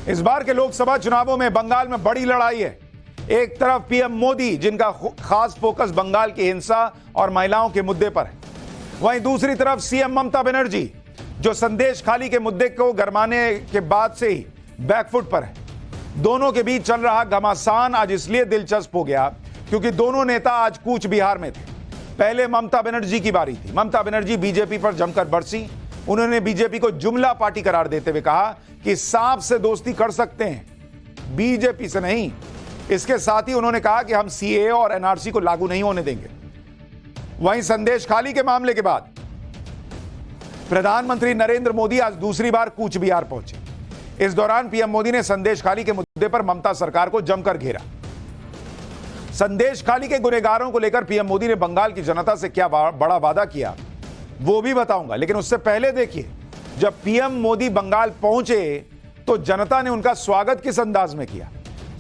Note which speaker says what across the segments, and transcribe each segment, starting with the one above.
Speaker 1: इस बार के लोकसभा चुनावों में बंगाल में बड़ी लड़ाई है। एक तरफ पीएम मोदी, जिनका खास फोकस बंगाल की हिंसा और महिलाओं के मुद्दे पर है, वहीं दूसरी तरफ सीएम ममता बनर्जी, जो संदेश खाली के मुद्दे को गरमाने के बाद से ही बैकफुट पर है। दोनों के बीच चल रहा घमासान आज इसलिए दिलचस्प हो गया क्योंकि दोनों नेता आज कूच बिहार में थे। पहले ममता बनर्जी की बारी थी। ममता बनर्जी बीजेपी पर जमकर बरसी। उन्होंने बीजेपी को जुमला पार्टी करार देते हुए कहा कि सांप से दोस्ती कर सकते हैं, बीजेपी से नहीं। इसके साथ ही उन्होंने कहा कि हम सीएए और एनआरसी को लागू नहीं होने देंगे। वहीं संदेश खाली के मामले के बाद प्रधानमंत्री नरेंद्र मोदी आज दूसरी बार कूच बिहार पहुंचे। इस दौरान पीएम मोदी ने संदेश खाली के मुद्दे पर ममता सरकार को जमकर घेरा। संदेश खाली के गुनहगारों को लेकर पीएम मोदी ने बंगाल की जनता से क्या बड़ा वादा किया वो भी बताऊंगा, लेकिन उससे पहले देखिए, जब पीएम मोदी बंगाल पहुंचे तो जनता ने उनका स्वागत किस अंदाज में किया।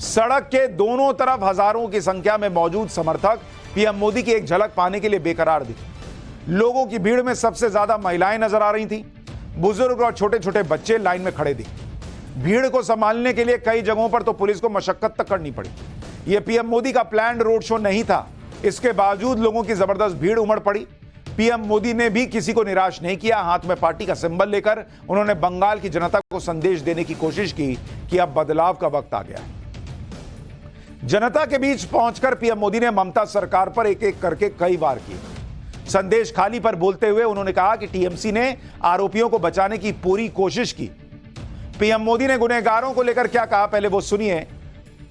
Speaker 1: सड़क के दोनों तरफ हजारों की संख्या में मौजूद समर्थक पीएम मोदी की एक झलक पाने के लिए बेकरार दिखे। लोगों की भीड़ में सबसे ज्यादा महिलाएं नजर आ रही थी। बुजुर्ग और छोटे छोटे बच्चे लाइन में खड़े दिखे। भीड़ को संभालने के लिए कई जगहों पर तो पुलिस को मशक्कत तक करनी पड़ी। यह पीएम मोदी का प्लान्ड रोड शो नहीं था। इसके बावजूद लोगों की जबरदस्त भीड़ उमड़ पड़ी। पीएम मोदी ने भी किसी को निराश नहीं किया। हाथ में पार्टी का सिंबल लेकर उन्होंने बंगाल की जनता को संदेश देने की कोशिश की कि अब बदलाव का वक्त आ गया है। जनता के बीच पहुंचकर पीएम मोदी ने ममता सरकार पर एक एक करके कई वार किए। संदेश खाली पर बोलते हुए उन्होंने कहा कि टीएमसी ने आरोपियों को बचाने की पूरी कोशिश की। पीएम मोदी ने गुनहगारों को लेकर क्या कहा, पहले वो सुनिए,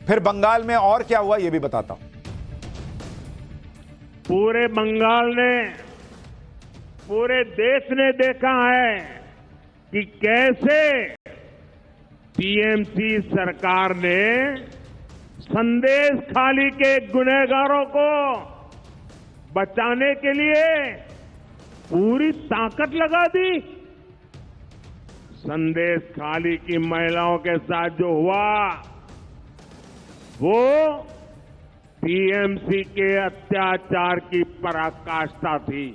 Speaker 1: फिर बंगाल में और क्या हुआ ये भी बताता हूं।
Speaker 2: पूरे बंगाल ने, पूरे देश ने देखा है कि कैसे टीएमसी सरकार ने संदेश खाली के गुनहगारों को बचाने के लिए पूरी ताकत लगा दी। संदेश खाली की महिलाओं के साथ जो हुआ वो टीएमसी के अत्याचार की पराकाष्ठा थी।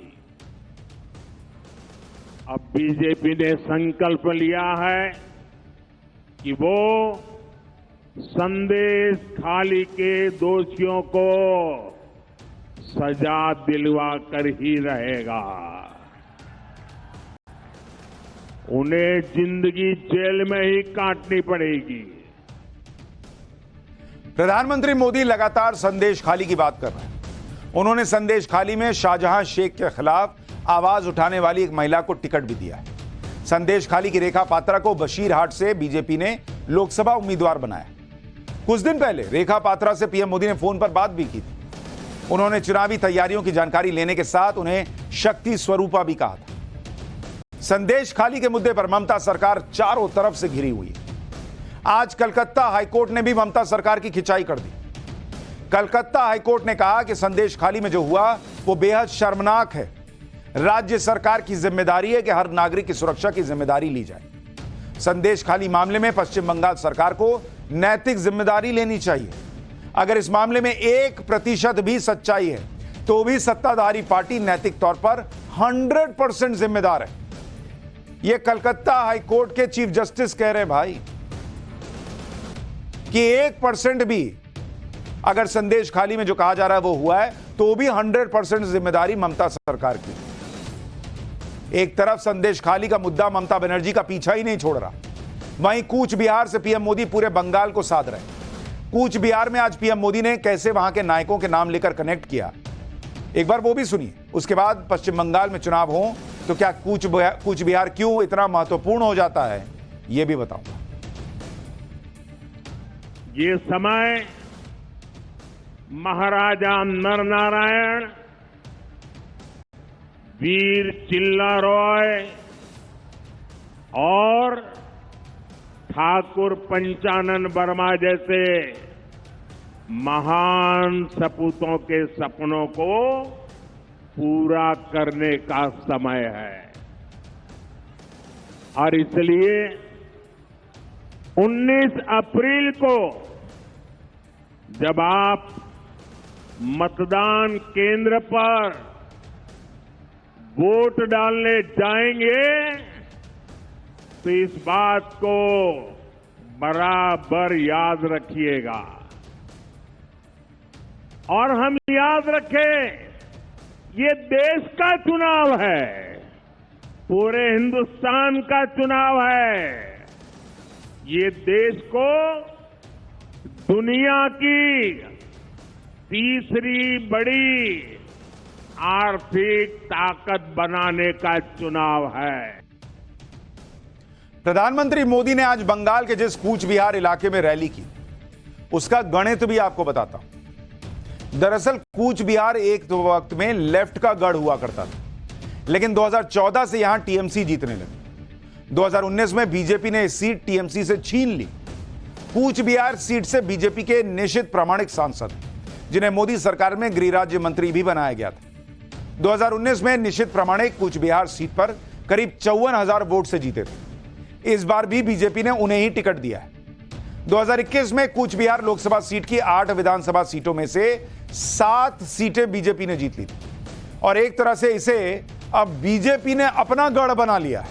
Speaker 2: अब बीजेपी ने संकल्प लिया है कि वो संदेश खाली के दोषियों को सजा दिलवा कर ही रहेगा। उन्हें जिंदगी जेल में ही काटनी पड़ेगी।
Speaker 1: प्रधानमंत्री मोदी लगातार संदेश खाली की बात कर रहे हैं। उन्होंने संदेश खाली में शाहजहां शेख के खिलाफ आवाज उठाने वाली एक महिला को टिकट भी दिया है। संदेश खाली की रेखा पात्रा को बशीरहाट से बीजेपी ने लोकसभा उम्मीदवार बनाया। कुछ दिन पहले रेखा पात्रा से पीएम मोदी ने फोन पर बात भी की थी। उन्होंने चुनावी तैयारियों की जानकारी लेने के साथ उन्हें शक्ति स्वरूपा भी कहा था। संदेश खाली के मुद्दे पर ममता सरकार चारों तरफ से घिरी हुई है। आज कलकत्ता हाईकोर्ट ने भी ममता सरकार की खिंचाई कर दी। कलकत्ता हाईकोर्ट ने कहा कि संदेश खाली में जो हुआ वो बेहद शर्मनाक है। राज्य सरकार की जिम्मेदारी है कि हर नागरिक की सुरक्षा की जिम्मेदारी ली जाए। संदेश खाली मामले में पश्चिम बंगाल सरकार को नैतिक जिम्मेदारी लेनी चाहिए। अगर इस मामले में 1% भी सच्चाई है तो भी सत्ताधारी पार्टी नैतिक तौर पर 100% जिम्मेदार है। यह कलकत्ता हाईकोर्ट के चीफ जस्टिस कह रहे हैं भाई कि 1% भी अगर संदेश खाली में जो कहा जा रहा है वो हुआ है तो भी 100% जिम्मेदारी ममता सरकार की। एक तरफ संदेश खाली का मुद्दा ममता बनर्जी का पीछा ही नहीं छोड़ रहा, वहीं कूच बिहार से पीएम मोदी पूरे बंगाल को साध रहे। कूच बिहार में आज पीएम मोदी ने कैसे वहां के नायकों के नाम लेकर कनेक्ट किया, एक बार वो भी सुनिए। उसके बाद पश्चिम बंगाल में चुनाव हो तो क्या कूच बिहार क्यों इतना महत्वपूर्ण हो जाता है ये भी बताऊंगा।
Speaker 2: ये समय महाराजा नरनारायण, वीर चिल्ला रॉय और ठाकुर पंचानन वर्मा जैसे महान सपूतों के सपनों को पूरा करने का समय है। और इसलिए 19 अप्रैल को जब आप मतदान केंद्र पर वोट डालने जाएंगे तो इस बात को बराबर याद रखिएगा। और हम याद रखें, ये देश का चुनाव है, पूरे हिंदुस्तान का चुनाव है। ये देश को दुनिया की तीसरी बड़ी आर्थिक ताकत बनाने का चुनाव है।
Speaker 1: प्रधानमंत्री मोदी ने आज बंगाल के जिस कूच बिहार इलाके में रैली की, उसका गणित भी आपको बताता हूं। दरअसल कूच बिहार एक वक्त में लेफ्ट का गढ़ हुआ करता था, लेकिन 2014 से यहां टीएमसी जीतने लगी। 2019 में बीजेपी ने इस सीट टीएमसी से छीन ली। कूच बिहार सीट से बीजेपी के निश्चित प्रामाणिक सांसद, जिन्हें मोदी सरकार में गृह राज्य मंत्री भी बनाया गया था, 2019 में निश्चित प्रामाणिक कूच बिहार सीट पर करीब 54,000 वोट से जीते थे। इस बार भी बीजेपी ने उन्हें ही टिकट दिया है। 2021 में कूच बिहार लोकसभा सीट की 8 विधानसभा सीटों में से 7 सीटें बीजेपी ने जीत ली थी और एक तरह से इसे अब बीजेपी ने अपना गढ़ बना लिया है।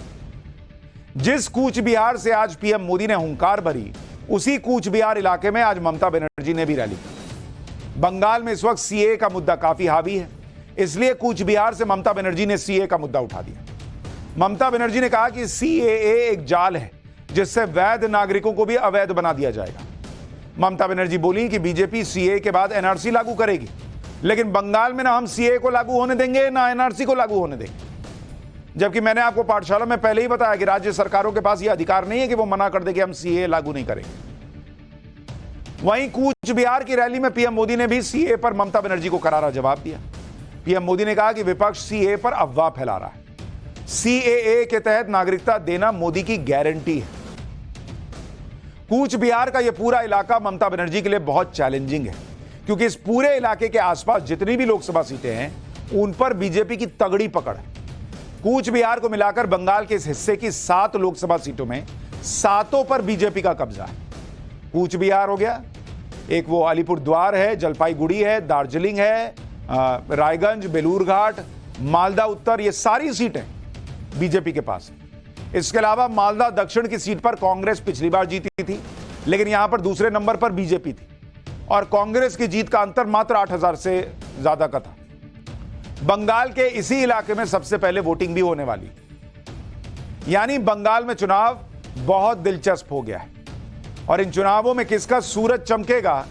Speaker 1: जिस कूच बिहार से आज पीएम मोदी ने हुंकार भरी, उसी कूच बिहार इलाके में आज ममता बनर्जी ने भी रैली की। बंगाल में इस वक्त सीए का मुद्दा काफी हावी है, इसलिए कूच बिहार से ममता बनर्जी ने सीए का मुद्दा उठा दिया। ममता बनर्जी ने कहा कि सीएए एक जाल है जिससे वैध नागरिकों को भी अवैध बना दिया जाएगा। ममता बनर्जी बोली कि बीजेपी सीएए के बाद एनआरसी लागू करेगी, लेकिन बंगाल में ना हम सीएए को लागू होने देंगे ना एनआरसी को लागू होने देंगे। जबकि मैंने आपको पाठशाला में पहले ही बताया कि राज्य सरकारों के पास यह अधिकार नहीं है कि वो मना कर दे कि हम सीएए लागू नहीं करेंगे। वहीं कूच बिहार की रैली में पीएम मोदी ने भी सीएए पर ममता बनर्जी को करारा जवाब दिया। पीएम मोदी ने कहा कि विपक्ष सीएए पर अफवाह फैला रहा है। सीएए के तहत नागरिकता देना मोदी की गारंटी है। कूच बिहार का यह पूरा इलाका ममता बनर्जी के लिए बहुत चैलेंजिंग है, क्योंकि इस पूरे इलाके के आसपास जितनी भी लोकसभा सीटें हैं, उन पर बीजेपी की तगड़ी पकड़ है। कूच बिहार को मिलाकर बंगाल के इस हिस्से की 7 लोकसभा सीटों में 7 पर बीजेपी का कब्जा है। कूच बिहार हो गया, एक वो अलीपुरद्वार है, जलपाईगुड़ी है, दार्जिलिंग है, रायगंज, बेलूरघाट, मालदा उत्तर, ये सारी सीटें बीजेपी के पास है। इसके अलावा मालदा दक्षिण की सीट पर कांग्रेस पिछली बार जीती थी, लेकिन यहां पर दूसरे नंबर पर बीजेपी थी और कांग्रेस की जीत का अंतर मात्र 8,000 से ज्यादा का था। बंगाल के इसी इलाके में सबसे पहले वोटिंग भी होने वाली, यानी बंगाल में चुनाव बहुत दिलचस्प हो गया है और इन चुनावों में किसका सूरज चमकेगा,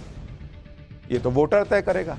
Speaker 1: ये तो वोटर तय करेगा।